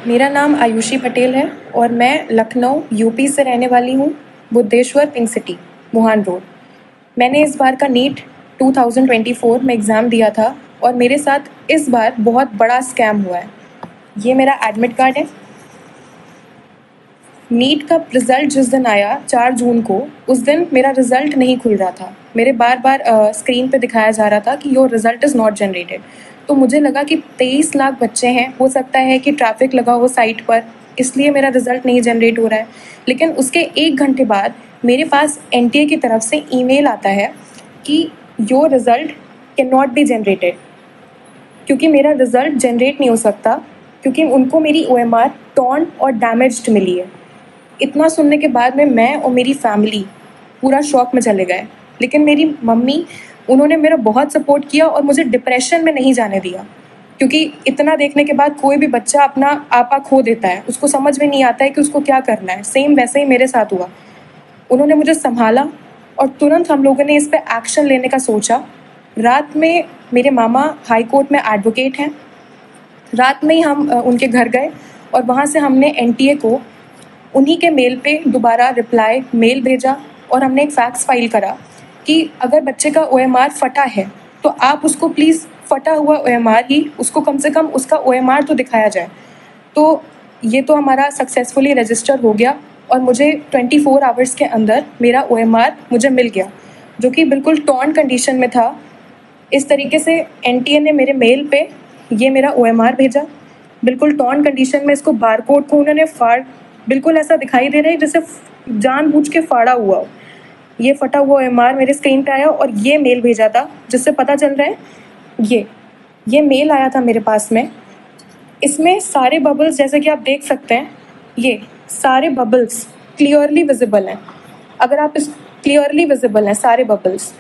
मेरा नाम आयुषी पटेल है और मैं लखनऊ यूपी से रहने वाली हूँ, बुद्धेश्वर पिंक सिटी, मुहान रोड। मैंने इस बार का नीट 2024 में एग्ज़ाम दिया था और मेरे साथ इस बार बहुत बड़ा स्कैम हुआ है। ये मेरा एडमिट कार्ड है। नीट का रिज़ल्ट जिस दिन आया 4 जून को, उस दिन मेरा रिज़ल्ट नहीं खुल रहा था। मेरे बार बार स्क्रीन पे दिखाया जा रहा था कि your result is not generated. तो मुझे लगा कि 23 लाख बच्चे हैं, हो सकता है कि ट्रैफिक लगा हो साइट पर, इसलिए मेरा रिज़ल्ट नहीं जनरेट हो रहा है। लेकिन उसके 1 घंटे बाद मेरे पास एनटीए की तरफ से ईमेल आता है कि your result can not be generated, क्योंकि मेरा रिज़ल्ट जनरेट नहीं हो सकता, क्योंकि उनको मेरी ओएमआर टॉर्न और डैमेज्ड मिली है। इतना सुनने के बाद में मैं और मेरी फैमिली पूरा शॉक में चले गए। लेकिन मेरी मम्मी, उन्होंने मेरा बहुत सपोर्ट किया और मुझे डिप्रेशन में नहीं जाने दिया, क्योंकि इतना देखने के बाद कोई भी बच्चा अपना आपा खो देता है, उसको समझ में नहीं आता है कि उसको क्या करना है। सेम वैसे ही मेरे साथ हुआ। उन्होंने मुझे संभाला और तुरंत हम लोगों ने इस पर एक्शन लेने का सोचा। रात में मेरे मामा हाई कोर्ट में एडवोकेट हैं। रात में ही हम उनके घर गए और वहाँ से हमने एनटीए को उन्हीं के मेल पे दोबारा रिप्लाई मेल भेजा और हमने एक फैक्स फाइल करा कि अगर बच्चे का ओएमआर फटा है तो आप उसको प्लीज़ फटा हुआ ओएमआर ही, उसको कम से कम उसका ओएमआर तो दिखाया जाए। तो ये तो हमारा सक्सेसफुली रजिस्टर हो गया और मुझे 24 आवर्स के अंदर मेरा ओएमआर मुझे मिल गया, जो कि बिल्कुल टॉर्न कंडीशन में था। इस तरीके से एनटीए ने मेरे मेल पे ये मेरा ओएमआर भेजा, बिल्कुल टॉर्न कंडीशन में। इसको बारकोड को उन्होंने बिल्कुल ऐसा दिखाई दे रहा है जैसे जानबूझ के फाड़ा हुआ हो। ये फटा हुआ ओएमआर मेरे स्क्रीन पे आया और ये मेल भेजा था, जिससे पता चल रहा है ये मेल आया था मेरे पास में। इसमें सारे बबल्स, जैसे कि आप देख सकते हैं, ये सारे बबल्स क्लियरली विजिबल हैं। अगर आप इस क्लियरली विजिबल हैं सारे बबल्स,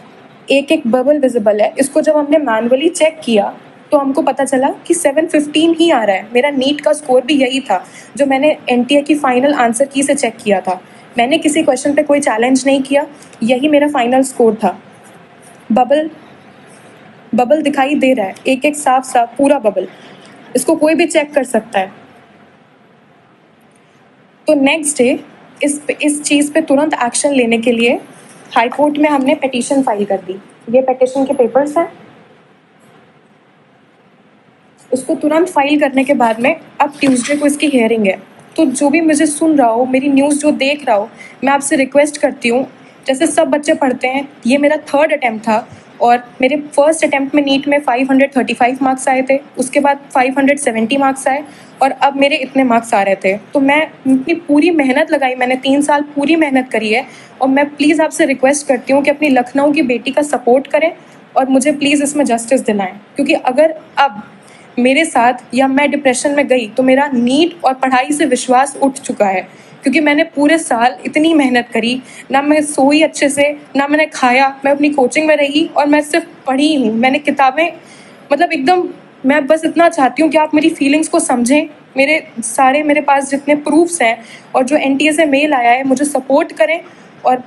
एक एक बबल विजिबल है। इसको जब हमने मैनुअली चेक किया तो हमको पता चला कि 715 ही आ रहा है। मेरा नीट का स्कोर भी यही था जो मैंने एनटीए की फाइनल आंसर की से चेक किया था। मैंने किसी क्वेश्चन पे कोई चैलेंज नहीं किया, यही मेरा फाइनल स्कोर था। बबल दिखाई दे रहा है, एक एक साफ साफ पूरा बबल, इसको कोई भी चेक कर सकता है। तो नेक्स्ट डे इस चीज़ पे तुरंत एक्शन लेने के लिए हाई कोर्ट में हमने पिटीशन फाइल कर दी। ये पिटीशन के पेपर्स हैं। उसको तुरंत फाइल करने के बाद में अब ट्यूसडे को इसकी हियरिंग है। तो जो भी मुझे सुन रहा हो, मेरी न्यूज़ जो देख रहा हो, मैं आपसे रिक्वेस्ट करती हूँ, जैसे सब बच्चे पढ़ते हैं, ये मेरा 3rd अटैम्प्ट था और मेरे फर्स्ट अटैम्प्ट में नीट में 535 मार्क्स आए थे, उसके बाद 570 मार्क्स आए और अब मेरे इतने मार्क्स आ रहे थे। तो मैं इतनी पूरी मेहनत लगाई, मैंने 3 साल पूरी मेहनत करी है और मैं प्लीज़ आपसे रिक्वेस्ट करती हूँ कि अपनी लखनऊ की बेटी का सपोर्ट करें और मुझे प्लीज़ इसमें जस्टिस दिलाएं, क्योंकि अगर अब मेरे साथ या मैं डिप्रेशन में गई तो मेरा नीट और पढ़ाई से विश्वास उठ चुका है, क्योंकि मैंने पूरे साल इतनी मेहनत करी, ना मैं सोई अच्छे से, ना मैंने खाया, मैं अपनी कोचिंग में रही और मैं सिर्फ पढ़ी हूँ। मैंने किताबें, मतलब एकदम, मैं बस इतना चाहती हूँ कि आप मेरी फीलिंग्स को समझें। मेरे पास जितने प्रूफ्स हैं और जो एनटीए से मेल आया है, मुझे सपोर्ट करें और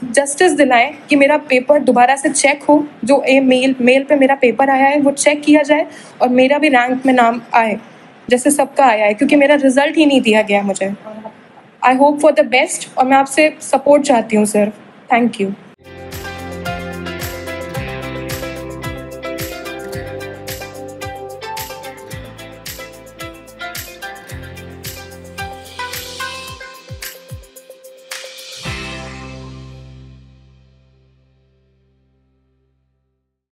जस्टिस दिलाएं कि मेरा पेपर दोबारा से चेक हो। जो मेल पे मेरा पेपर आया है वो चेक किया जाए और मेरा भी रैंक में नाम आए जैसे सबका आया है, क्योंकि मेरा रिजल्ट ही नहीं दिया गया मुझे। I hope for the best और मैं आपसे सपोर्ट चाहती हूँ सर। Thank you.